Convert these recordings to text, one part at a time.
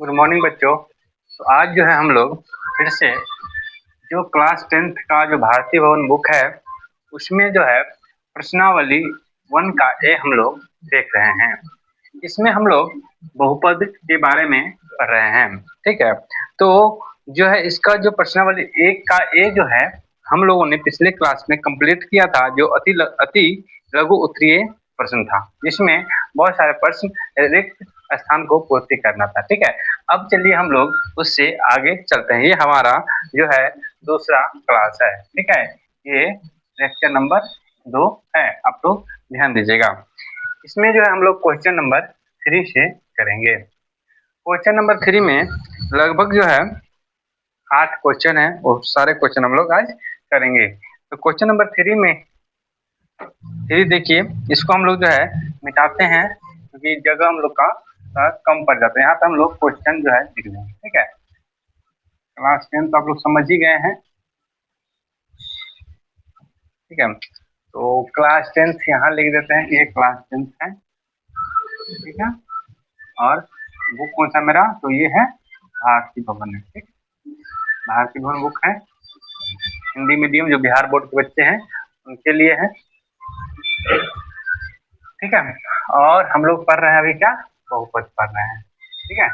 Good morning बच्चों। तो आज जो है हम लोग फिर से जो क्लास 10th का जो भारतीय भवन बुक है उसमें जो है प्रश्नावली 1 का ए हम लोग देख रहे हैं। इसमें हम लोग बहुपद के बारे में पढ़ रहे हैं। ठीक है, तो जो है इसका जो प्रश्नावली 1 का ए जो है हम लोगों ने पिछले क्लास में कंप्लीट किया था, जो अति लघु उत्तरीय प्रश्न था, जिसमें बहुत सारे प्रश्न रिक्त स्थान को पूर्ति करना था। ठीक है, अब चलिए हम लोग उससे आगे चलते हैं। ये हमारा जो है दूसरा क्लास है। ठीक है, ये लेक्चर नंबर 2 है। आप लोग ध्यान दीजिएगा। इसमें जो है हम लोग क्वेश्चन नंबर 3 से करेंगे। क्वेश्चन नंबर 3 में लगभग जो है 8 क्वेश्चन है, वो सारे क्वेश्चन हम लोग आज करेंगे। तो क्वेश्चन नंबर 3 में देखिए, इसको हम लोग जो है मिटाते हैं क्योंकि जगह हम लोग का कम पड़ जाता है। यहाँ पे हम लोग क्वेश्चन जो है लिख देंगे। ठीक है, क्लास 10 तो आप लोग समझ ही गए हैं। ठीक है, तो क्लास 10 यहाँ लिख देते हैं कि ये क्लास 10 है। ठीक है, और बुक कौन सा मेरा, तो ये है भारतीय भवन है। ठीक, भारतीय भवन बुक है, हिंदी मीडियम जो बिहार बोर्ड के बच्चे हैं उनके लिए है। ठीक है, और हम लोग पढ़ रहे हैं अभी क्या, बहुपद पढ़ रहे हैं। ठीक है,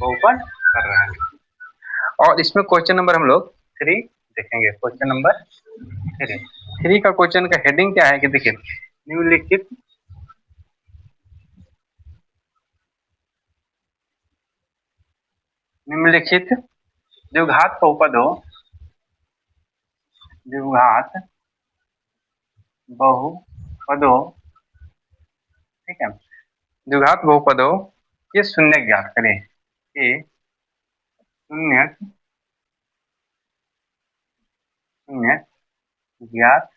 बहुपद पढ़ रहे हैं। और इसमें क्वेश्चन नंबर हम लोग 3 देखेंगे। क्वेश्चन नंबर 3 का क्वेश्चन का हेडिंग क्या है कि देखिए, निम्नलिखित द्विघात बहुपद हो, द्विघात बहुपदों, ठीक है, द्विघात बहुपदों के शून्य ज्ञात करें। कि शून्य ज्ञात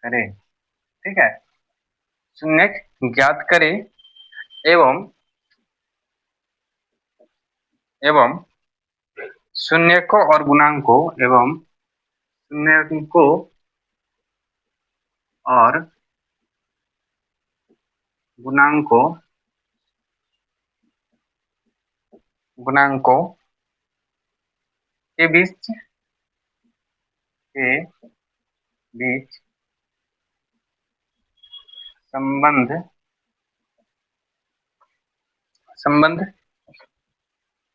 करें। ठीक है, शून्य ज्ञात करें एवं शून्यकों और गुणांकों एवं शून्यकों और गुणांकों के बीच संबंध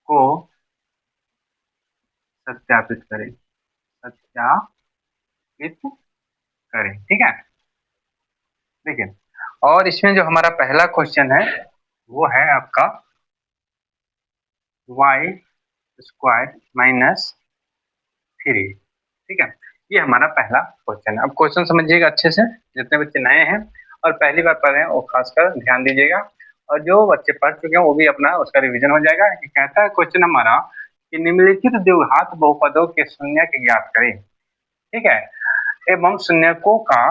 को सत्यापित करें। ठीक है, देखिए, और इसमें जो हमारा पहला क्वेश्चन है वो है आपका y² - 3। ठीक है, ये हमारा पहला क्वेश्चन है। अब क्वेश्चन समझिएगा अच्छे से, जितने बच्चे नए हैं और पहली बार पढ़ रहे हैं वो खासकर ध्यान दीजिएगा, और जो बच्चे पढ़ चुके हैं वो भी अपना उसका रिवीजन हो जाएगा। कि कहता है क्वेश्चन हमारा कि निम्नलिखित द्विघात बहुपदों के शून्य ज्ञात करें। ठीक है, एवं शून्यकों का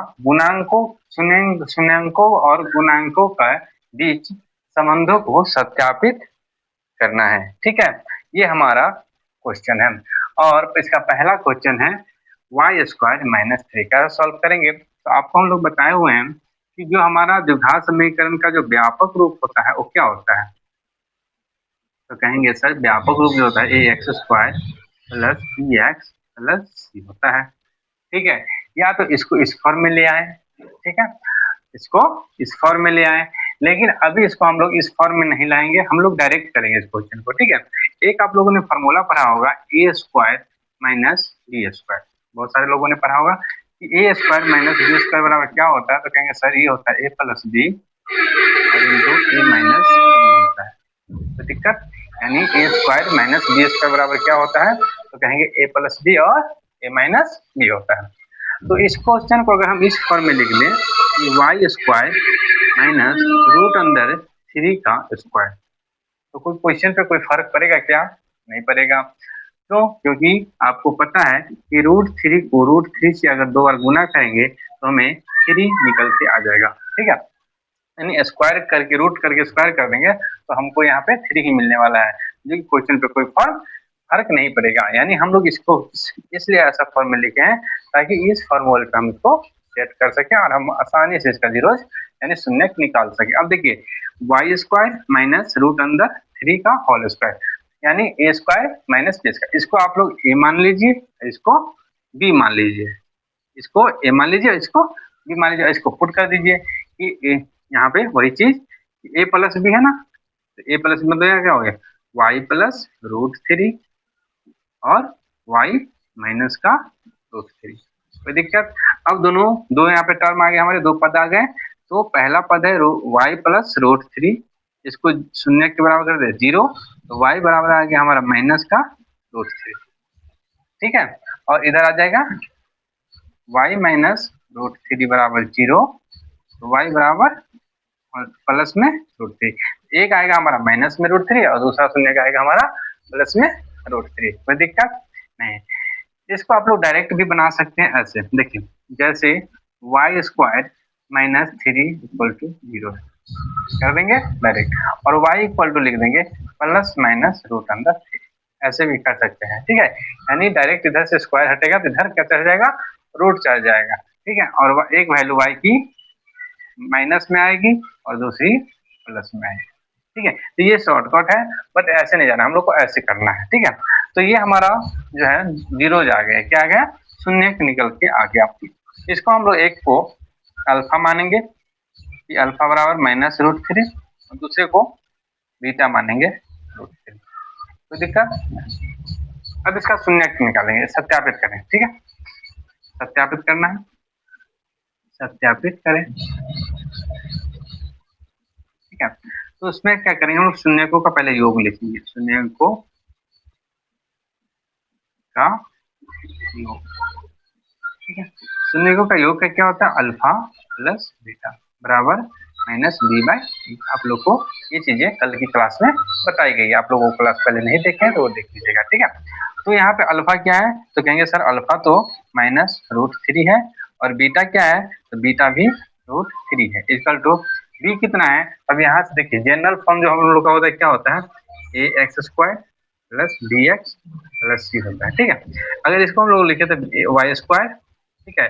शून्यकों और गुणांकों का बीच संबंधों को सत्यापित करना है। ठीक है, ये हमारा क्वेश्चन है। और इसका पहला क्वेश्चन है y² - 3 का सॉल्व करेंगे। तो आपको हम लोग बताए हुए हैं कि जो हमारा द्विघात समीकरण का जो व्यापक रूप होता है वो क्या होता है, तो कहेंगे सर व्यापक रूप जो होता है ax² + bx + c होता है। ठीक है, या तो इसको इस फॉर्म में ले आए। ठीक है, इसको इस फॉर्म में ले आए, लेकिन अभी इसको हम लोग इस फॉर्म में नहीं लाएंगे, हम लोग डायरेक्ट करेंगे इस क्वेश्चन को। ठीक है, एक आप लोगों ने फार्मूला पढ़ा होगा a² - b²। बहुत सारे लोगों ने पढ़ा होगा कि a² - b² बराबर क्या होता है, तो कहेंगे सर ये होता है a + b और इंटू a - b होता है। तो दिक्कत, यानी a² - b² बराबर क्या होता है, तो कहेंगे a + b और a - b होता है। तो इस क्वेश्चन को अगर हम इस फॉर्म में लिख लें कि y² - √3 का स्क्वायर, तो कोई क्वेश्चन पे कोई फर्क पड़ेगा क्या, नहीं पड़ेगा। क्यों, क्योंकि आपको पता है कि √3 को √3 से अगर 2 बार गुना करेंगे तो हमें 3 निकल के आ जाएगा। ठीक है, यानी स्क्वायर करके रूट करके स्क्वायर कर देंगे तो हमको यहाँ पे 3 ही मिलने वाला है, जो क्वेश्चन पे कोई फर्क नहीं पड़ेगा। यानी हम लोग इसको इसलिए ऐसा फॉर्म में लिखे हैं ताकि इस फॉर्मूले पे हम इसको सेट कर सकें और हम आसानी से इसका जीरोस यानी शून्य निकाल सके। अब देखिए y² - √3 3 का होल स्क्वायर, यानी ए स्क्वायर माइनस बी स्क्वायर। इसको आप लोग ए मान लीजिए, इसको बी मान लीजिए, इसको ए मान लीजिए, इसको बी मान लीजिए। इसको पुट कर दीजिए कि यहाँ पे वही चीज ए प्लस बी है ना, तो ए प्लस मतलब क्या हो गया, वाई प्लस रूट 3 और y माइनस का रूट 3। कोई दिक्कत? अब दोनों दो यहाँ पे टर्म आ गए, हमारे दो पद आ गए। तो पहला पद है y प्लस रूट 3, इसको शून्य के बराबर कर दे 0, तो y बराबर आ गया हमारा माइनस का रूट 3। ठीक है, और इधर आ जाएगा y माइनस रूट 3 बराबर 0, तो y बराबर प्लस में रूट 3। एक आएगा हमारा माइनस में रूट 3 और दूसरा शून्य का आएगा हमारा प्लस में रूट 3। कोई दिक्कत नहीं। इसको आप लोग डायरेक्ट भी बना सकते हैं ऐसे, देखिए जैसे Y square minus 3 equal to 0 कर देंगे डायरेक्ट, और y इक्वल टू लिख देंगे प्लस माइनस रूट अंडर 3, ऐसे भी कर सकते हैं। ठीक है, यानी डायरेक्ट इधर से स्क्वायर हटेगा तो इधर क्या चल जाएगा, रूट चल जाएगा। ठीक है, और एक वैल्यू y की माइनस में आएगी और दूसरी प्लस में आएगी। ठीक है, तो ये शॉर्टकट है, बट ऐसे नहीं जाना, हम लोग को ऐसे करना है। ठीक है, तो ये हमारा जो है जीरो आ गया, क्या आ गया, शून्य निकल के आ गया। इसको हम लोग एक को अल्फा मानेंगे कि अल्फा बराबर माइनस रूट 3, और दूसरे को बीटा मानेंगे रूट 3। कोई दिक्कत? अब इसका शून्य निकालेंगे, सत्यापित करें। ठीक है, सत्यापित करना है, सत्यापित करें। ठीक है, तो उसमें क्या करेंगे हम लोग, शून्यकों का पहले योग लिखेंगे, शून्यकों का योग। ठीक है, शून्यकों का योग का क्या होता है, अल्फा प्लस बीटा बराबर माइनस बी बाई। आप लोग को ये चीजें कल की क्लास में बताई गई है, आप लोगों को क्लास पहले नहीं देखे तो वो देख लीजिएगा। ठीक है, तो यहाँ पे अल्फा क्या है, तो कहेंगे सर अल्फा तो माइनस रूट 3 है, और बीटा क्या है, तो बीटा भी रूट 3 है, इक्वल टू बी कितना है। अब यहाँ से देखिए जनरल फॉर्म जो हम लोग का होता है क्या होता है, a x square plus b x plus c होता है। ठीक है, अगर इसको हम लोग लिखे तो वाई स्क्वायर, ठीक है,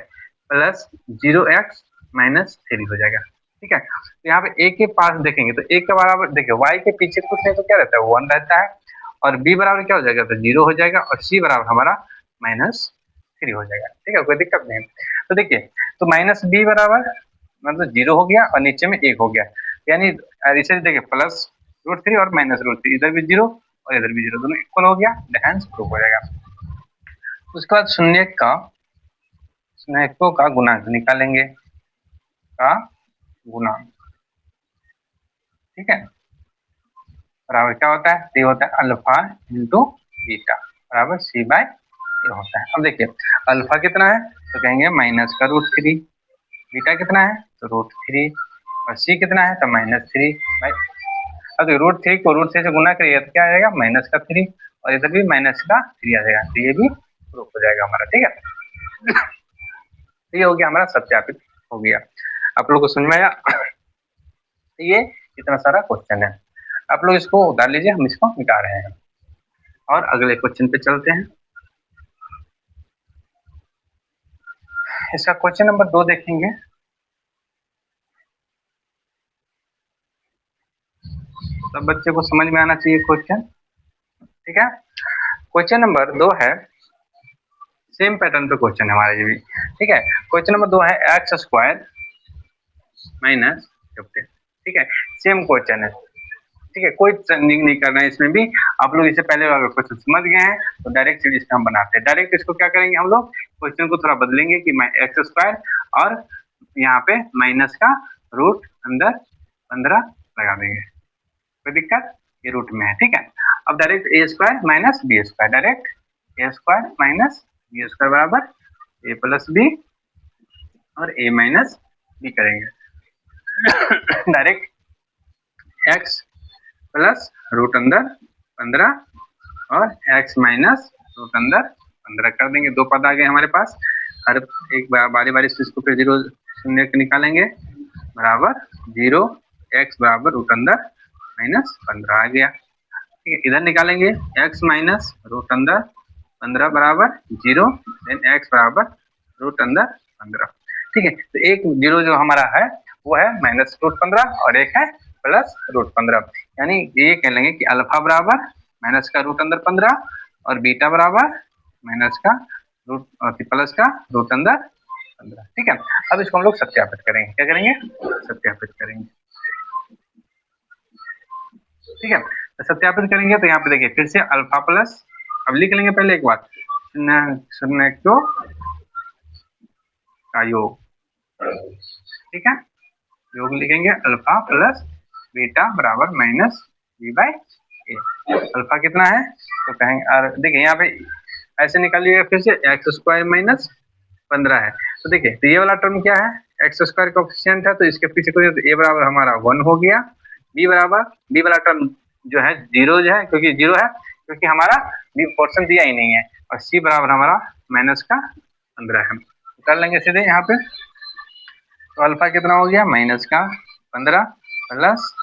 प्लस 0x माइनस 3 हो जाएगा। ठीक है, तो यहाँ पे a के पास देखेंगे तो a के बराबर, देखिए y के पीछे कुछ नहीं तो क्या रहता है 1 रहता है, और b बराबर क्या हो जाएगा, तो 0 हो जाएगा, और c बराबर हमारा माइनस 3 हो जाएगा। ठीक है, कोई दिक्कत नहीं। तो देखिए, तो माइनस b बराबर मतलब 0 हो गया और नीचे में 1 हो गया, यानी इसे देखिए प्लस रूट 3 और माइनस रूट 3, इधर भी 0 और इधर भी 0, दोनों इक्वल हो गया, हैंस प्रूफ हो जाएगा। उसके बाद शून्यकों का गुणांक निकालेंगे, का गुणांक। ठीक है, बराबर क्या होता है, ये होता है अल्फा इंटू बीटा बराबर सी बाय ए होता है। अब देखिए अल्फा कितना है, तो कहेंगे माइनस का रूट 3, बीटा कितना है तो रूट 3, और सी कितना है तो माइनस 3 बाई। अब रूट 3 को रूट 3 से गुना करिए तो क्या आएगा, माइनस का 3, और इधर भी माइनस का 3 आ जाएगा, तो ये भी प्रूफ हो जाएगा हमारा। ठीक है, ये हो गया हमारा, सत्यापित हो गया। आप लोग को समझ में आया? ये इतना सारा क्वेश्चन है, आप लोग इसको उतार लीजिए, हम इसको मिटा रहे हैं और अगले क्वेश्चन पे चलते हैं। इसका क्वेश्चन नंबर 2 देखेंगे। सब बच्चे को समझ में आना चाहिए क्वेश्चन। ठीक है, क्वेश्चन नंबर 2 है, सेम पैटर्न पे क्वेश्चन है हमारा ये भी। ठीक है, क्वेश्चन नंबर 2 है एक्स स्क्वायर माइनस 15। ठीक है, सेम क्वेश्चन है। ठीक है, कोई चेंजिंग नहीं करना है इसमें भी, आप लोग इससे पहले वाला क्वेश्चन समझ गए हैं, तो डायरेक्ट सीरीज हम बनाते हैं। डायरेक्ट इसको क्या करेंगे हम लोग, क्वेश्चन को थोड़ा बदलेंगे कि एक्स स्क्वायर और यहाँ पे माइनस का रूट अंदर 15 लगा देंगे। कोई दिक्कत, ये रूट में है। ठीक है, अब direct a square minus b square, direct a square minus b square बराबर ए प्लस बी और ए माइनस बी करेंगे। डायरेक्ट एक्स प्लस रूट अंदर 15 और x माइनस रूट अंदर 15 कर देंगे, दो पद आ गए हमारे पास। हर एक बारी बारी से इसको फिर 0 शून्य निकालेंगे, बराबर 0 x बराबर रूट अंदर माइनस 15 आ गया। ठीक है, इधर निकालेंगे x माइनस रूट अंदर 15 बराबर 0, देन x बराबर रूट अंदर 15। ठीक है, तो एक 0 जो हमारा है वो है माइनस रूट 15 और एक है प्लस √15, यानी ये कह लेंगे कि अल्फा बराबर माइनस का रूट अंदर 15 और बीटा बराबर माइनस का रूट प्लस का रूट अंदर 15। ठीक है, अब इसको हम लोग सत्यापित करेंगे। क्या करेंगे? सत्यापित करेंगे। ठीक है, तो सत्यापित करेंगे तो यहाँ पे देखिए फिर से अल्फा प्लस, अब लिख लेंगे पहले एक बार, शून्य का योग, ठीक है, योग लिखेंगे अल्फा प्लस बीटा बराबर minus B by A. Alpha कितना है तो कहेंगे, और देखिए यहाँ पे ऐसे निकालिएगा फिर से एक्स स्क्वायर माइनस 15 है, तो देखिए तो ये वाला टर्म क्या है, एक्स स्क्वायर कोएफिशिएंट है, तो इसके पीछे तो ए बराबर हमारा 1 हो गया, बी बराबर, बी वाला टर्म जो है 0 जो है, क्योंकि 0 है क्योंकि हमारा बी पोर्शन दिया ही नहीं है, और सी बराबर हमारा माइनस का 15 है। कर लेंगे सीधे यहाँ पे, तो अल्फा कितना हो गया माइनस का 15 प्लस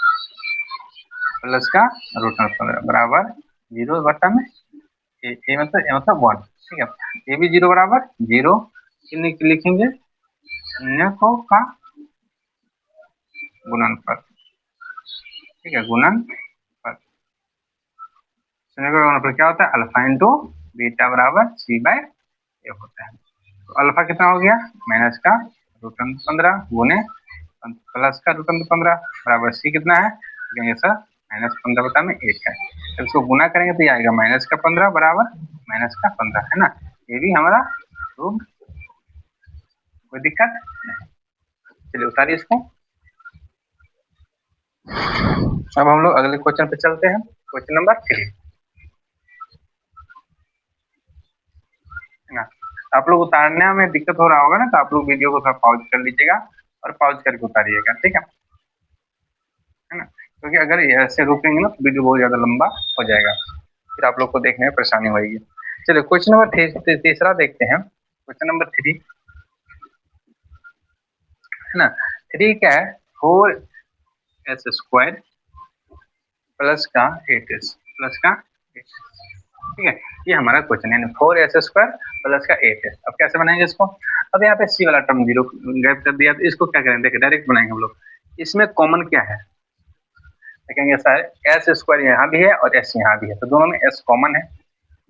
प्लस का रूट 15 बराबर 0 बटा में ए मतलब 1। ठीक है, ये भी 0 बराबर 0 लिखेंगे शून्य को का गुणनफल। ठीक है, गुणनफल, शून्य का गुणनफल क्या होता है, अल्फा इंटू बीटा बराबर सी बाय ए होता है। तो अल्फा कितना हो गया माइनस का रूट 15 गुने प्लस का रूट 15 बराबर सी कितना है, कहेंगे सर माइनस 15 बटा में 1 है। जब इसको गुना करेंगे तो ये आएगा माइनस का 15 बराबर माइनस का 15 है ना, ये भी हमारा रूट, कोई दिक्कत नहीं। चलिए उतारिए इसको। अब हम लोग अगले क्वेश्चन पे चलते हैं, क्वेश्चन नंबर 3 है ना। आप लोग उतारने में दिक्कत हो रहा होगा ना, तो आप लोग वीडियो को थोड़ा पॉज कर लीजिएगा और पॉज करके उतारिएगा, ठीक है ना, क्योंकि अगर ऐसे रुकेंगे ना तो वीडियो बहुत ज्यादा लंबा हो जाएगा, फिर आप लोग को देखने में परेशानी होगी। चलिए क्वेश्चन नंबर तीसरा देखते हैं, क्वेश्चन नंबर 3 है ना। 3 क्या है, 4s² प्लस का 8s प्लस का 8s। ठीक है, ये हमारा क्वेश्चन है 4s² प्लस का 8s। अब कैसे बनाएंगे इसको, अब यहाँ पे सी वाला टर्म 0 गायब कर दिया, तो इसको क्या करेंगे, देखिए डायरेक्ट बनाएंगे हम लोग। इसमें कॉमन क्या है, देखेंगे सर s² यहाँ भी है और s यहाँ भी है, तो दोनों में s कॉमन है।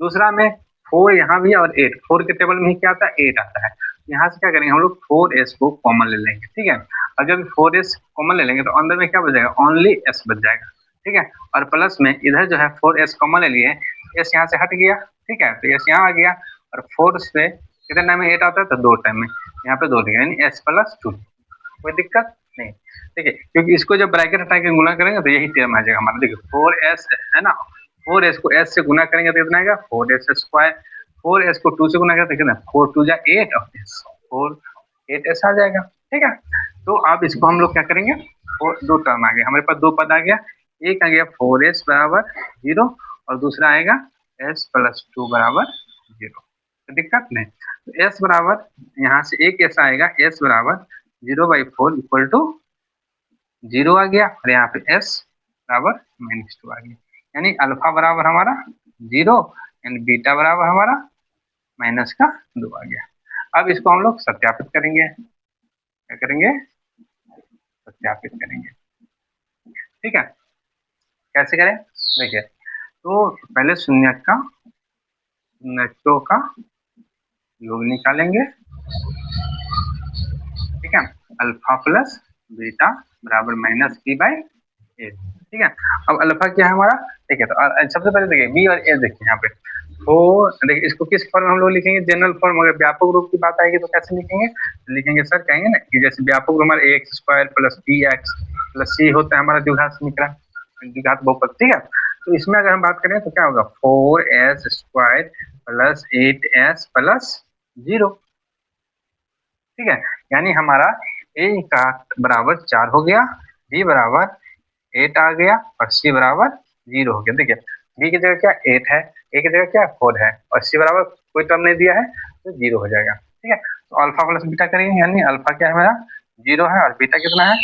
दूसरा में 4 यहाँ भी है और 8, 4 के टेबल में ही क्या आता है 8 आता है, यहाँ से क्या करेंगे हम लोग 4s को कॉमन ले लेंगे। ठीक है, अगर 4s कॉमन ले लेंगे तो अंदर में क्या बच जाएगा, ओनली s बच जाएगा। ठीक है, और प्लस में इधर जो है 4s कॉमन ले लिए, s यहाँ से हट गया, ठीक है, तो s यहाँ आ गया, और 4 से कितने टाइम में 8 आता है, तो 2 टाइम में, यहाँ पे 2 दिया, यानी s+2, कोई दिक्कत नहीं। ठीक है, क्योंकि इसको जब ब्रैकेट हटा के गुना करेंगे तो यही टर्म आ जाएगा हमारा, देखिए 4s है ना, 4s को s से गुना करेंगे तो कितना आएगा 4s², 4s को 2 से गुना करेंगे तो कितना 4 2 जा 8 और 4 8s आ जाएगा। ठीक है, तो अब इसको हम लोग क्या करेंगे, 2 टर्म आ गया हमारे पास, 2 पद आ गया, एक आ गया 4s बराबर 0 और दूसरा आएगा s+2 बराबर 0, तो दिक्कत नहीं। तो s बराबर यहाँ से एक s आएगा, s बराबर 0/4 इक्वल टू 0 आ गया, और यहाँ पे s बराबर -2 आ गया, यानी अल्फा बराबर हमारा 0 एंड बीटा बराबर हमारा -2 आ गया। अब इसको हम लोग सत्यापित करेंगे, क्या करेंगे, सत्यापित करेंगे। ठीक है, कैसे करें, देखिए तो पहले शून्यों का योग निकालेंगे। ठीक है, अल्फा प्लस बीटा बराबर -b/a। ठीक है, अब अल्फा क्या है हमारा, ठीक है, तो सबसे पहले देखिए बी और ए, देखिए यहाँ पे तो देखिए इसको किस फॉर्म में हम लोग लिखेंगे, जनरल फॉर्म। अगर व्यापक रूप की बात आएगी तो कैसे लिखेंगे, लिखेंगे सर, कहेंगे ना कि जैसे व्यापक रूप हमारा ax² plus bx plus c होता है हमारा द्विघात समीकरण, द्विघात बहुपद। ठीक है, तो इसमें अगर हम बात करें तो क्या होगा 4s² प्लस 8s प्लस 0। ठीक है, यानी हमारा a का बराबर 4 हो गया, b बराबर 8 आ गया और c बराबर 0 हो गया। देखिए b की जगह क्या 8 है, a की जगह क्या 4 है, और c बराबर कोई टर्म नहीं दिया है तो 0 हो जाएगा। ठीक है, तो अल्फा प्लस बीटा करेंगे, यानी अल्फा क्या है हमारा 0 है और बीटा कितना है,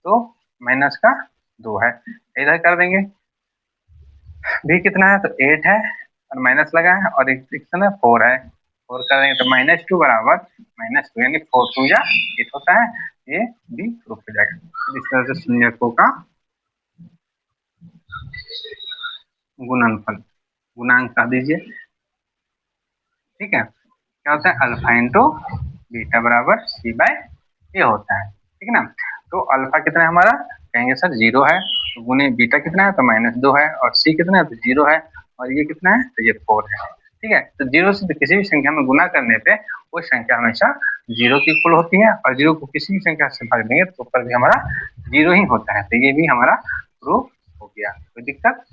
तो -2 है, इधर कर देंगे। b कितना है, तो 8 है और माइनस लगा है, और एक कितना 4 है, 4 करेंगे तो -2 बराबर -2, यानी 4 2 या 8 होता है, ये भी प्रूफ हो जाएगा। इस तरह से शून्यकों का गुणनफल, गुणांक कह दीजिए, ठीक है। क्या होता है, अल्फा इंटू बीटा बराबर सी बाय ए होता है, ठीक है ना। तो अल्फा कितना है हमारा, कहेंगे सर 0 है, तो गुने बीटा कितना है तो -2 है, और सी कितना है तो 0 है, और ये कितना है तो ये 4 है, ठीक है। तो 0 से किसी भी संख्या में गुना करने पे वो संख्या हमेशा 0 की इक्वल होती है, और 0 को किसी भी संख्या से भाग देंगे तो ऊपर भी हमारा 0 ही होता है। तो ये भी हमारा प्रूफ हो गया, कोई दिक्कत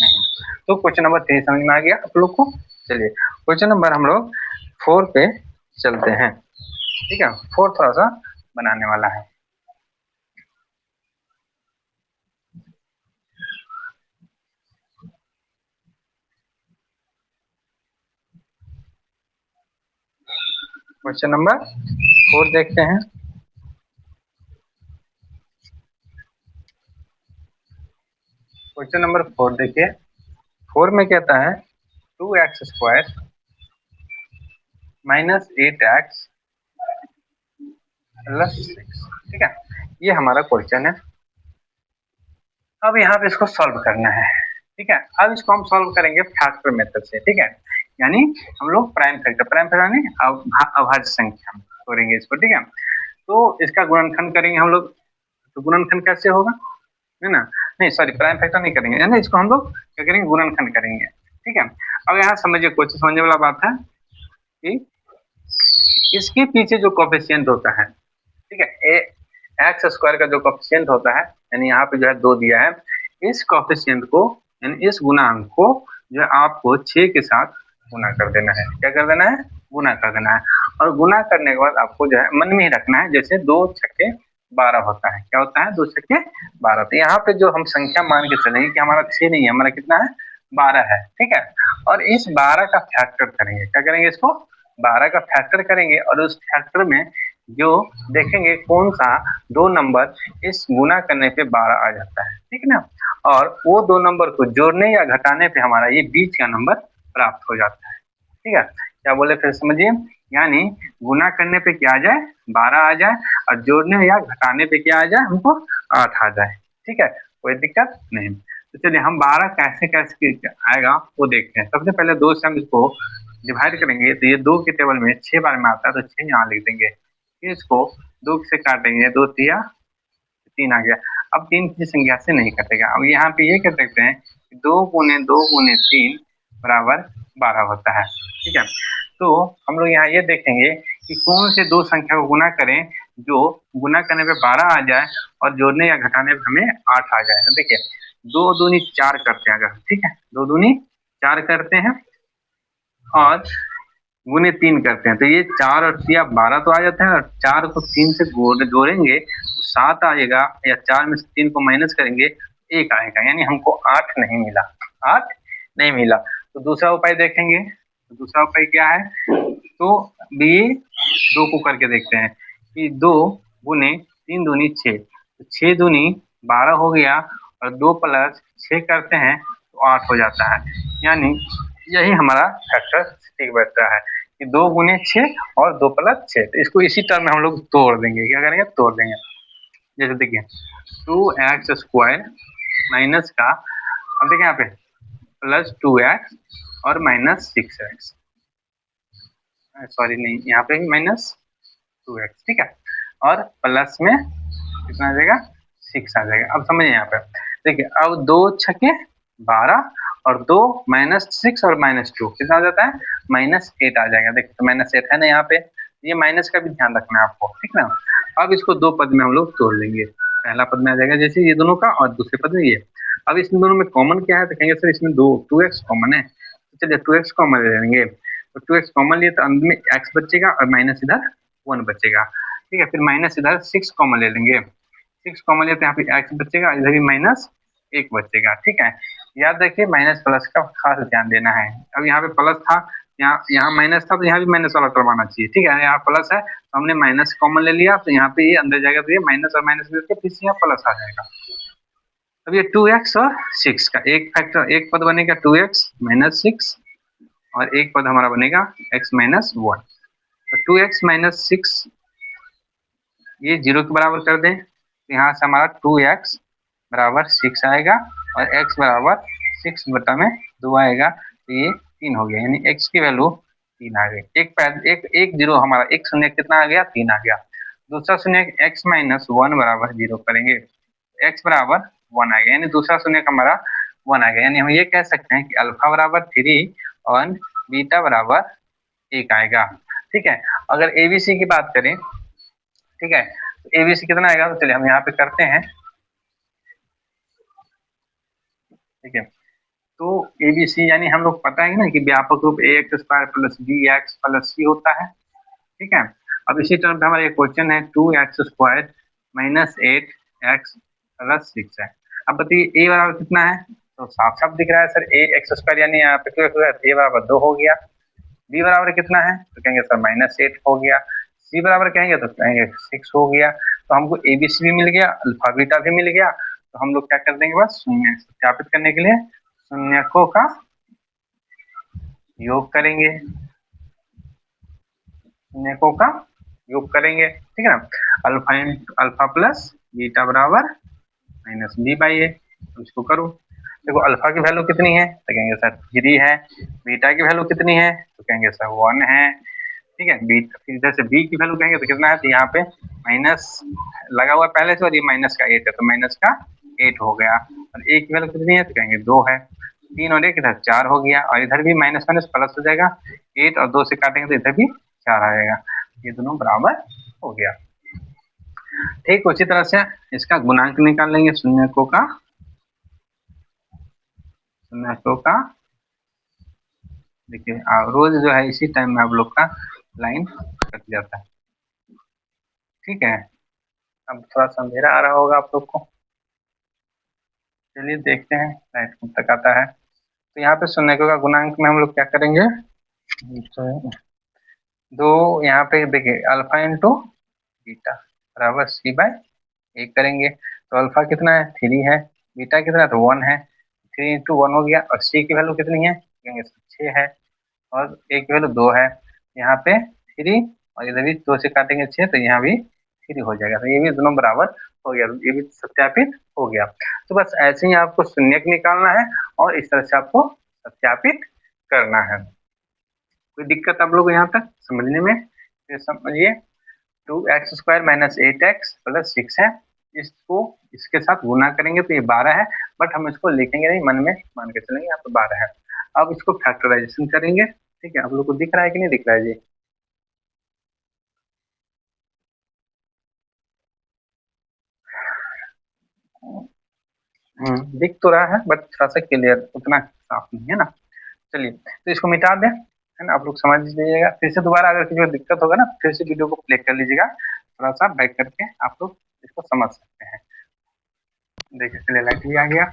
नहीं। तो क्वेश्चन नंबर 3 समझ में आ गया आप लोग को। चलिए क्वेश्चन नंबर हम लोग 4 पे चलते हैं, ठीक है। 4 थोड़ा सा बनाने वाला है। क्वेश्चन नंबर 4 देखते हैं। क्वेश्चन नंबर 4 देखिए, 4 में कहता है 2x² - 8x + 6, ठीक है। ये हमारा क्वेश्चन है। अब यहाँ पे इसको सॉल्व करना है, ठीक है। अब इसको हम सॉल्व करेंगे फैक्टर मेथड से, ठीक है। यानी हम लोग प्राइम फैक्टर यानी अभाज्य संख्या में करेंगे इसको, ठीक है। तो इसका गुणनखंड करेंगे हम लोग, तो गुणनखंड कैसे होगा, है ना। नहीं सॉरी, प्राइम फैक्टर नहीं करेंगे, यानी इसको हम लोग क्या करेंगे, गुणनखंड करेंगे, ठीक है। अब यहाँ समझिए, क्वेश्चन समझने वाला बात है कि इसके पीछे जो कोफिशिएंट होता है, ठीक है, x² का जो कोफिशिएंट होता है, यानी यहाँ पे जो है 2 दिया है, इस कोफिशिएंट को यानी इस गुणांक को जो है आपको 6 के साथ गुना कर देना है। क्या कर देना है, गुना कर देना है। और गुना करने के बाद आपको जो है मन में ही रखना है, जैसे 2 छक्के 12 होता है। क्या होता है, 2 छक्के 12। तो यहाँ पे जो हम संख्या मान के चलेंगे कि हमारा 6 नहीं है, हमारा कितना है 12 है, ठीक है। और इस 12 का फैक्टर करेंगे, क्या करेंगे, इसको 12 का फैक्टर करेंगे, और उस फैक्टर में जो देखेंगे कौन सा 2 नंबर इस गुना करने पे 12 आ जाता है, ठीक है ना। और वो 2 नंबर को जोड़ने या घटाने पे हमारा ये बीच का नंबर प्राप्त हो जाता है, ठीक है। क्या बोले फिर समझिए, यानी गुना करने पे क्या आ जाए 12 आ जाए, और जोड़ने या घटाने पे क्या आ जाए हमको 8 आ जाए, ठीक है, कोई दिक्कत नहीं। तो चलिए हम 12 कैसे कैसे आएगा वो देखते हैं। सबसे पहले 2 से हम इसको डिवाइड करेंगे, तो ये 2 के टेबल में 6 बार में आता है, तो 6 यहाँ लिख देंगे। फिर इसको 2 से काटेंगे, 2 तिया 3 आ गया। अब 3 की संख्या से नहीं कटेगा। अब यहाँ पे ये कह सकते हैं कि 2 × 2 × 3 बराबर 12 होता है, ठीक है। तो हम लोग यहाँ ये देखेंगे कि कौन से 2 संख्या को गुना करें जो गुना करने पे 12 आ जाए और जोड़ने या घटाने पे हमें 8 आ जाए। तो देखिए 2 दूनी 4 करते हैं अगर, ठीक है, 2 दूनी 4 करते हैं और गुने 3 करते हैं, तो ये 4 और 3 12 तो आ जाता है, और 4 को 3 से जोड़ेंगे तो 7 आएगा, या 4 में से 3 को माइनस करेंगे 1 आएगा, यानी हमको 8 नहीं मिला, 8 नहीं मिला। तो दूसरा उपाय देखेंगे, तो दूसरा उपाय क्या है, तो ये 2 को करके देखते हैं कि 2 गुने 3 दूनी 6, तो 6 दूनी 12 हो गया, और 2 + 6 करते हैं तो 8 हो जाता है, यानी यही हमारा फैक्टर ठीक बैठता है कि 2 × 6 और 2 + 6। तो इसको इसी टर्म में हम लोग तोड़ देंगे, क्या करेंगे, तोड़ देंगे। जैसे देखिए 2x² माइनस का, अब देखिए यहाँ पे +2x और -6x, सॉरी नहीं, यहाँ पे -2x, ठीक है, और प्लस में कितना आ जाएगा 6 आ जाएगा। अब समझिए यहाँ पे देखिए, अब 2 छक्के 12 और 2 -6 और -2 कितना आ जाता है, -8 आ जाएगा। देखिए तो -8 है ना यहाँ पे, ये माइनस का भी ध्यान रखना है आपको, ठीक ना। अब इसको 2 पद में हम लोग तोड़ लेंगे, पहला पद में आ जाएगा जैसे ये दोनों का, और दूसरे पद में ये। अब इसमें दोनों में कॉमन क्या है, तो कहेंगे सर इसमें 2x कॉमन है, तो चलिए 2x कॉमन ले लेंगे। तो 2x कॉमन लिए तो अंत में x बचेगा, और माइनस इधर 1 बचेगा, ठीक है। फिर माइनस इधर 6 कॉमन ले लेंगे, 6 कॉमन लिए तो यहाँ पे x बचेगा, इधर भी -1 बचेगा, ठीक है। याद रखिए माइनस प्लस का खास ध्यान देना है। अब यहाँ पे प्लस था, यहाँ माइनस था, तो यहाँ भी माइनस वाला टर्म आना चाहिए, ठीक है। यहाँ प्लस है तो हमने माइनस कॉमन ले लिया, तो यहाँ पे ये अंदर जाएगा, तो ये माइनस और माइनस करके फिर से यहाँ प्लस आ जाएगा। अब ये 2x और 6 का एक फैक्टर, एक पद बनेगा 2x - 6, और एक पद हमारा बनेगा x - 1। तो 2x - 6 ये 0 के बराबर कर दें, तो यहाँ से हमारा 2x = 6 आएगा, और x बराबर 6/2 आएगा, तो ये 3 हो गया, यानी x की वैल्यू 3 आ गई। एक जीरो हमारा एक शून्य कितना आ गया, 3 आ गया। दूसरा शून्य x माइनस 1 बराबर 0 करेंगे, x बराबर 1 आ गया, यानी दूसरा शून्य हमारा 1 आ गया, यानी हम ये कह सकते हैं कि अल्फा बराबर 3 और बीटा बराबर 1 आएगा। ठीक है, अगर एबीसी की बात करें, ठीक है, तो एबीसी कितना आएगा, तो चलिए हम यहाँ पे करते हैं। ठीक है, तो एबीसी यानी हम लोग पता है ना कि व्यापक रूप ax square plus bx plus c होता है। ठीक है, अब इसी टर्म पे हमारा एक क्वेश्चन है 2x square minus 8x plus 6 है। अब बताइए a बराबर कितना है, तो साफ साफ दिख रहा है सर a एक्स स्क्वायर, यानी यहाँ पे a बराबर 2 हो गया। b बराबर कितना है, तो कहेंगे सर -8 हो गया। c बराबर कहेंगे तो कहेंगे 6 हो गया। तो हमको एबीसी भी मिल गया, अल्फा बीटा भी मिल गया। तो हम लोग क्या कर देंगे, बस शून्य सत्यापित करने के लिए शून्यकों का योग करेंगे, शून्यकों का योग करेंगे। ठीक है ना, अल्फा प्लस बीटा बराबर -b/a। तो इसको करो, देखो अल्फा की वैल्यू कितनी है, तो कहेंगे सर 3 है। बीटा की वैल्यू कितनी है, तो कहेंगे सर 1 है। ठीक है, फिर इधर से बी की वैल्यू कहेंगे तो कितना है, तो यहाँ पे माइनस लगा हुआ पहले से, और ये माइनस का 8 है, तो माइनस का 8 हो गया। और ए की वैल्यू कितनी है, तो कहेंगे 2 है। 3 और 1 इधर 4 हो गया, और इधर भी माइनस माइनस प्लस हो जाएगा, 8 और 2 से काटेंगे तो इधर भी 4 आएगा, ये दोनों बराबर हो गया। ठीक उसी तरह से इसका गुणांक निकाल लेंगे, शून्यकों का देखिए रोज जो है इसी टाइम में आप लोग का लाइन कट जाता है। ठीक है, अब थोड़ा सा अंधेरा आ रहा होगा आप लोग को, चलिए देखते हैं लाइट कब तक आता है। तो यहाँ पे शून्यकों का गुणांक में हम लोग क्या करेंगे, तो दो यहाँ पे देखिए अल्फा इंटू बीटा बराबर c/1 करेंगे। तो अल्फा कितना है, 3 है, बीटा कितना है, तो 1 है। 3 इंटू 1 हो गया, और c की वैल्यू कितनी है, कहेंगे 6 है, और a की वैल्यू 2 है। यहाँ पे 3 और इधर भी 2 से काटेंगे 6, तो यहाँ भी 3 हो जाएगा, तो ये भी दोनों बराबर हो गया, ये भी सत्यापित हो गया। तो बस ऐसे ही आपको शून्यक निकालना है और इस तरह से आपको सत्यापित करना है। कोई दिक्कत आप लोग यहाँ तक समझने में, समझिए 2x square minus 8x plus 6 है, इसको इसके साथ गुना करेंगे तो ये 12 है, बट हम इसको लिखेंगे नहीं, मन में मान के चलेंगे यहाँ पे 12 है। अब इसको फैक्टराइजेशन करेंगे। ठीक है, आप लोग को दिख रहा है कि नहीं दिख रहा है जी, दिख तो रहा है बट थोड़ा सा क्लियर उतना साफ नहीं है ना। चलिए तो इसको मिटा दें, है ना, आप लोग समझ लीजिएगा। फिर से दोबारा अगर किसी को दिक्कत होगा ना, फिर से वीडियो को प्ले कर लीजिएगा, थोड़ा सा बैक करके आप लोग इसको समझ सकते हैं। देखिए चलिए लाइट भी आ गया।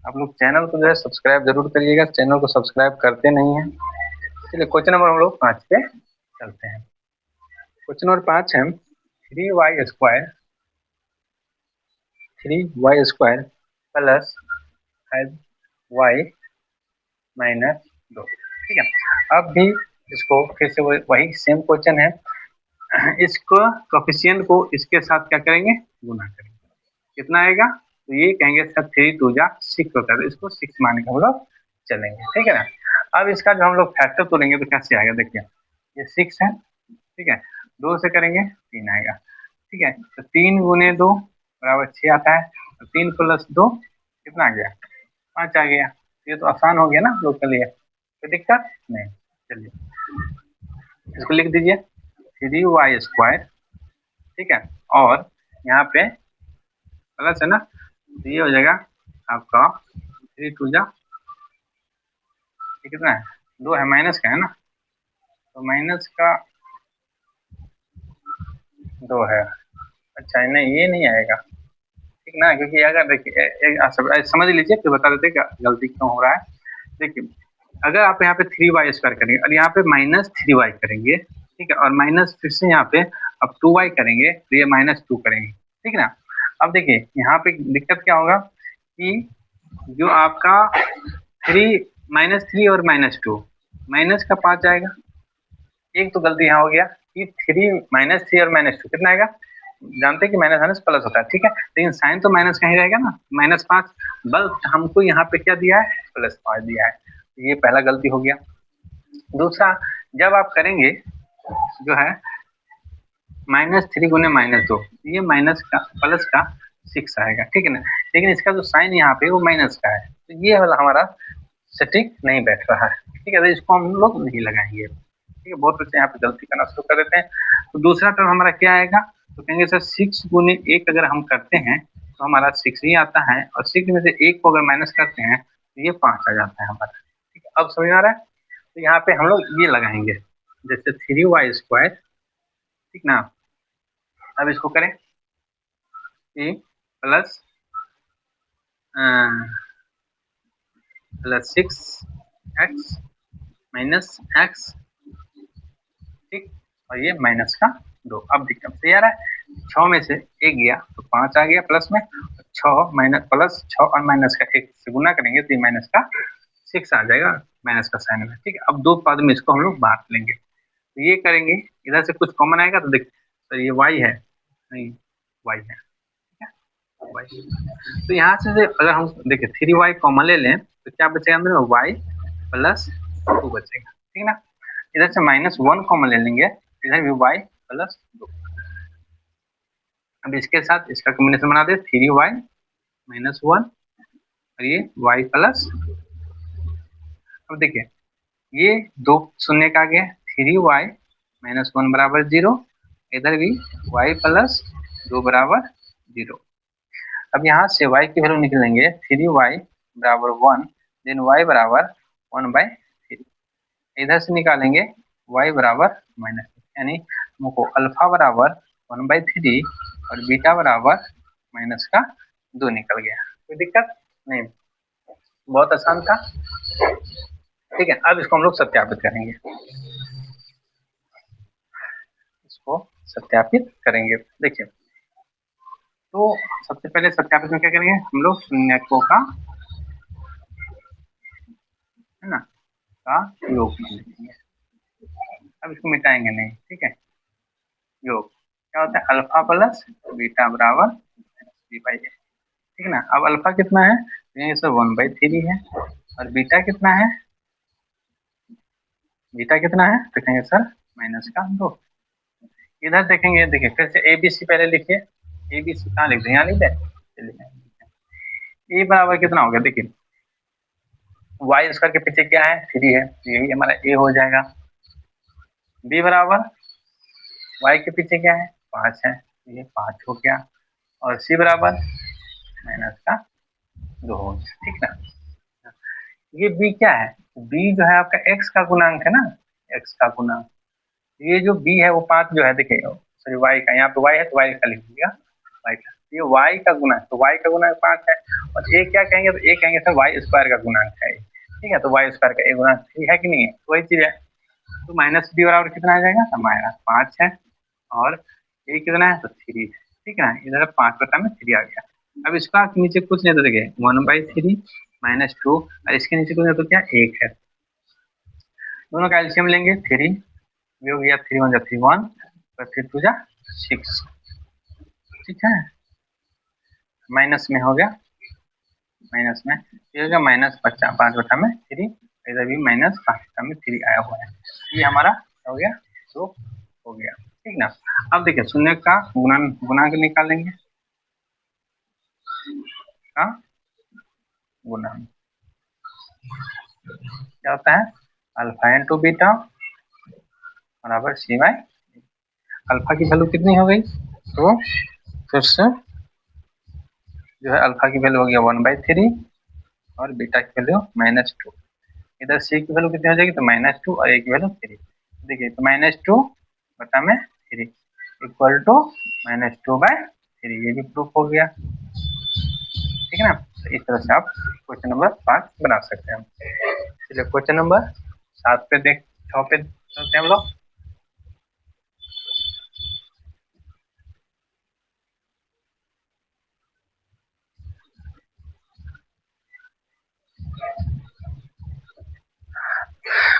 आप लोग चैनल को जो है सब्सक्राइब जरूर करिएगा, चैनल को सब्सक्राइब करते नहीं है। चलिए क्वेश्चन नंबर हम लोग 5 पे चलते हैं। क्वेश्चन नंबर 5 है 3y प्लस 5y-2। ठीक है, अब भी इसको फिर से वही सेम क्वेश्चन है, इसको कोफिशिएंट को इसके साथ क्या करेंगे, गुना करेंगे, कितना आएगा, तो ये कहेंगे सर 3 2 जा 6 होता है, तो इसको 6 मान के हम लोग चलेंगे। ठीक है ना, अब इसका जो हम लोग फैक्टर तोड़ेंगे तो कैसे आएगा, देखिए ये 6 है, ठीक है, 2 से करेंगे 3 आएगा। ठीक है, तो 3 गुने 2 बराबर 6 आता है, तो 3 प्लस 2 कितना आ गया, 5 आ गया। ये तो आसान हो गया ना लोग के लिए, कोई दिक्कत नहीं। चलिए इसको लिख दीजिए 3y², ठीक है, और यहाँ पे प्लस है ना, तो ये हो जाएगा आपका 3 2 जा, ये कितना है, 2 है, माइनस का है ना, तो माइनस का 2 है। अच्छा नहीं ये नहीं आएगा, ठीक ना, क्योंकि अगर देखिए समझ लीजिए फिर बता देते गलती क्यों हो रहा है। देखिए अगर आप यहाँ पे 3y² करेंगे और यहाँ पे -3y करेंगे, ठीक है, और माइनस फिर से यहाँ पे अब 2y करेंगे, तो ये -2 करेंगे, ठीक है ना। अब देखिए यहाँ पे दिक्कत क्या होगा कि जो आपका 3 -3 और -2 माइनस का 5 आएगा, एक तो गलती यहाँ हो गया, कि 3 और -2 कितना आएगा, जानते हैं कि माइनस माइनस प्लस होता है, ठीक है, लेकिन साइन तो माइनस का ही रहेगा ना, -5, बल्कि हमको यहाँ पे क्या दिया है, +5 दिया है, ये पहला गलती हो गया। दूसरा, जब आप करेंगे जो है -3 गुने -2, ये माइनस का प्लस का 6 आएगा, ठीक है ना, लेकिन इसका जो साइन यहाँ पे वो माइनस का है, तो ये वाला हमारा सटीक नहीं बैठ रहा है, ठीक है, तो इसको हम लोग नहीं लगाएंगे, ठीक है। बहुत बच्चे यहाँ पे गलती करना शुरू कर देते हैं। तो दूसरा टर्म हमारा क्या आएगा, तो कहेंगे सर 6 गुने 1 अगर हम करते हैं तो हमारा 6 ही आता है, और 6 में से 1 को अगर माइनस करते हैं तो ये 5 आ जाता है हमारा, ठीक है। अब समझ आ रहा है, तो यहाँ पे हम लोग ये लगाएंगे, जैसे 3y², ठीक ना। अब इसको करें, कि प्लस 6x माइनस x, ठीक, और ये -2। अब दिक्कत से आ रहा है, 6 में से 1 गया तो 5 आ गया प्लस में, 6 माइनस प्लस 6 और माइनस का 1 से गुना करेंगे तो ये -6 आ जाएगा, माइनस का साइन में, ठीक है। अब दो पद में इसको हम लोग बांट लेंगे, तो ये करेंगे, इधर से कुछ कॉमन आएगा तो देख, तो ये y है, नहीं y है, ठीक है, y। तो यहाँ से अगर हम देखिए 3y कॉमन ले लें तो क्या बचेगा अंदर में, y + 2 बचेगा, ठीक ना। इधर से -1 कॉमन ले लेंगे, इधर भी y + 2। अब इसके साथ इसका कॉम्बिनेशन बना दे, 3y - 1 और ये y +। अब देखिए ये 2 शून्य का आ गया, 3y - 1 बराबर 0, इधर भी y + 2 बराबर 0। अब यहाँ से y की वैल्यू निकलेंगे, 3y बराबर 1, देन y बराबर 1/3, इधर से निकालेंगे y बराबर -, यानी हमको अल्फा बराबर 1/3 और बीटा बराबर -2 निकल गया। कोई दिक्कत नहीं, बहुत आसान था, ठीक है। अब इसको हम लोग सत्यापित करेंगे, इसको सत्यापित करेंगे। देखिए, तो सबसे पहले सत्यापित में क्या करेंगे, हम लोग शून्यकों का, है ना, का योग लेंगे। अब इसको मिटाएंगे नहीं, ठीक है, योग क्या होता है, अल्फा प्लस बीटा बराबर b/a, ठीक है ना। अब अल्फा कितना है, ये सर 1/3 है, और बीटा कितना है, बीटा कितना है, तो कहेंगे सर -2। इधर देखेंगे, देखिए फिर से ABC पहले लिखिए, ABC कहाँ लिख दें, यहाँ लिख दें, ए बराबर कितना हो गया, देखिए y² के पीछे क्या है, 3 है, तो यही हमारा a हो जाएगा। b बराबर y के पीछे क्या है, 5 है, तो ये 5 हो गया, और c बराबर -2 हो गया, ठीक ना। ये b क्या है, b जो है आपका x का गुणांक है ना, x का गुणांक, ये जो b है वो 5 जो है, देखिए सॉरी y का, यहाँ पे y है तो y का लिख दिया, y का, ये y का गुणांक, तो y का गुणांक 5 है, और a क्या कहेंगे, तो a कहेंगे सर y² का गुणांक है, ठीक है, तो y² का a गुणांक 3 है कि नहीं है, तो वही चीज है। तो -b बराबर कितना आ जाएगा, हमारा 5 है, और a कितना है, तो 3 है, ठीक है ना, इधर 5/3 आ गया। अब इसका नीचे कुछ नहीं, तो देखिए 1/3 -2, और इसके नीचे कुछ नहीं तो क्या 1 है, दोनों का एलसीएम लेंगे, 3 ये हो गया, 3 × 3 1, और 3 2 6, ठीक है, माइनस में हो गया, माइनस में ये हो गया -5/3, इधर भी -5/3 आया हुआ है, ये हमारा हो गया, तो हो गया, ठीक ना। अब देखिए शून्य का गुणांक निकालेंगे, का गुणांक क्या होता है, अल्फा × बीटा बराबर c/, अल्फा की वैल्यू कितनी हो गई, तो फिर से जो है अल्फा की वैल्यू हो गया 1/3, और बीटा की वैल्यू -2, इधर c की वैल्यू कितनी हो जाएगी, तो -2, और a की वैल्यू 3, देखिए तो -2/3 इक्वल टू -2/3, ये भी प्रूफ हो गया, ठीक है ना। तो इस तरह से आप क्वेश्चन नंबर 5 बना सकते हैं। चलिए क्वेश्चन नंबर 7 पे 6 पे चलते हैं हम लोग।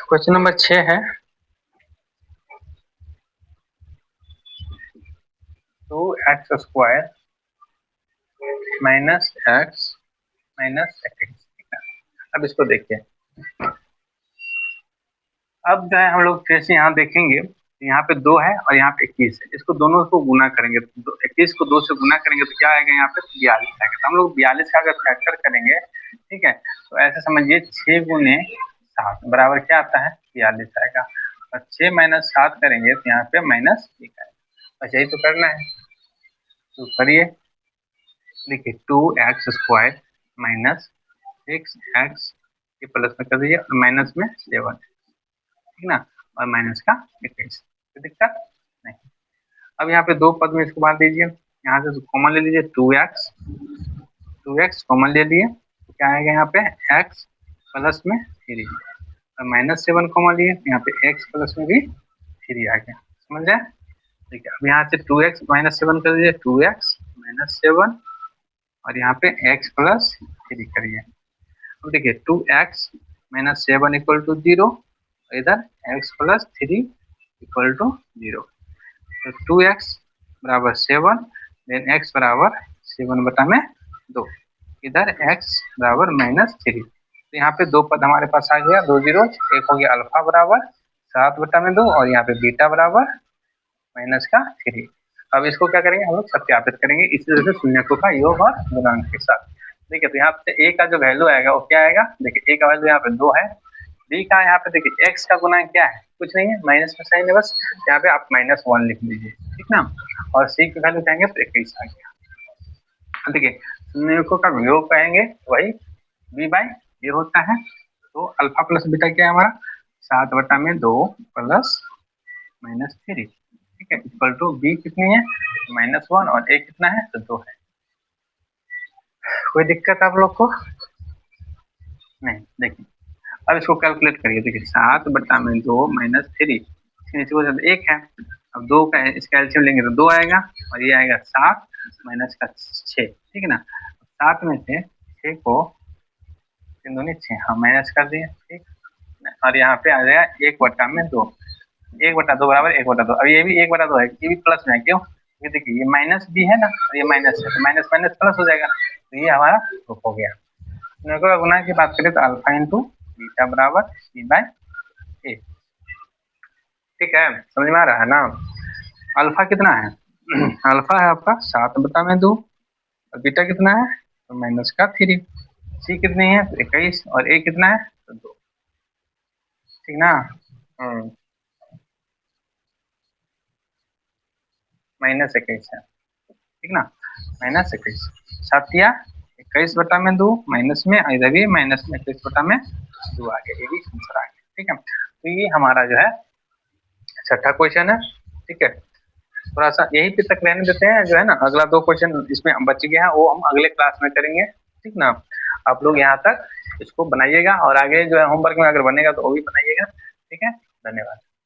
क्वेश्चन नंबर 6 है, x square minus x minus x. अब इसको देखिए, अब जो है हम लोग फिर से यहाँ देखेंगे, यहाँ पे 2 है और यहाँ पे 21 है, इसको दोनों को गुना करेंगे, 21 को 2 से गुना करेंगे तो क्या आएगा यहाँ पे 42 आएगा। तो हम लोग 42 का अगर फैक्टर करेंगे, ठीक है, तो ऐसे समझिए 6 गुने 7 बराबर क्या आता है 42 आएगा, और 6 माइनस 7 करेंगे तो यहाँ पे माइनस 1 आएगा। बस यही तो करना है, तो करिए। देखिए 2x स्क्वायर माइनस 6x के प्लस में कर दीजिए और माइनस में 7, ठीक ना, और माइनस का 21, कोई दिक्कत नहीं। अब यहाँ पे 2 पद में इसको बांट दीजिए, यहाँ से कॉमन ले लीजिए 2x कॉमन ले लिए, तो क्या आएगा यहाँ पे x प्लस में 3 और माइनस 7 कॉमन लिए, यहाँ पे x प्लस में भी 3 आ गया, समझ जाए। ठीक है, अब यहाँ से 2x माइनस 7 कर दीजिए, 2x माइनस 7 और यहाँ पे x प्लस 3 करिए। अब देखिए 2x माइनस 7 इक्वल टू 0, इधर x प्लस 3 इक्वल टू 0, तो 2x बराबर 7, देन x बराबर 7 बटा में 2, इधर x बराबर माइनस 3। तो यहाँ पे 2 पद हमारे पास आ गया, 2 जीरो, एक हो गया अल्फा बराबर 7 बटा में 2 और यहाँ पे बीटा बराबर माइनस का 3। अब इसको क्या करेंगे हम लोग सत्यापित करेंगे इसी तरह से शून्यकों का योग और गुणांक के साथ। देखिए तो यहाँ पे a का जो वैल्यू आएगा वो क्या आएगा, देखिए a का वैल्यू यहाँ पे 2 है, b का यहाँ पे देखिए x का गुणांक क्या है, कुछ नहीं है, माइनस में साइन है, बस यहाँ पे आप -1 लिख लीजिए, ठीक ना, और c की वैल्यू कहेंगे तो 21 आ गया। देखिए शून्यकों का योग कहेंगे वही b बाई a होता है, तो अल्फा प्लस बीटा क्या है हमारा 7 बटा में 2 प्लस -3, ठीक है, इक्वल टू b कितनी है -1 और a कितना है तो 2 है। कोई दिक्कत आप लोग को नहीं। देखिए अब इसको कैलकुलेट करिए, देखिए 7 बटा में 2 -3 नीचे को 1 है, अब 2 का इसका एलसीएम लेंगे तो 2 आएगा और ये आएगा 7 माइनस का 6, ठीक है ना, 7 में से 6 को 3 दूनी 6, हाँ माइनस कर दिए, ठीक, और यहाँ पे आ जाएगा 1 बटा में 2, 1 बटा 2 बराबर 1 बटा 2, अब ये भी 1 बटा 2 है, ये भी प्लस में है, क्यों, ये देखिए ये माइनस भी है ना और ये माइनस है, तो माइनस माइनस प्लस हो जाएगा, तो ये हमारा प्रूफ हो गया। गुना की बात करें तो अल्फा इंटू बीटा बराबर c बाय a, ठीक है, समझ में आ रहा है ना। अल्फा कितना है अल्फा है आपका 7 बटा में 2 और बीटा कितना है तो माइनस का 3, c कितनी है तो 21 और a कितना है तो 2, ठीक ना, -21 है, ठीक ना, -21 सातिया 21 बटा में 2 माइनस में, इधर भी माइनस में 21 बटा में 2 आ गया, ये भी आंसर आ गया, ठीक है। तो ये हमारा जो है छठा क्वेश्चन है, ठीक है, थोड़ा सा यही पे तक रहने देते हैं, जो है ना अगला 2 क्वेश्चन इसमें बच गया है वो हम अगले क्लास में करेंगे, ठीक ना। आप लोग यहाँ तक इसको बनाइएगा और आगे जो है होमवर्क में अगर बनेगा तो वो भी बनाइएगा, ठीक है, धन्यवाद।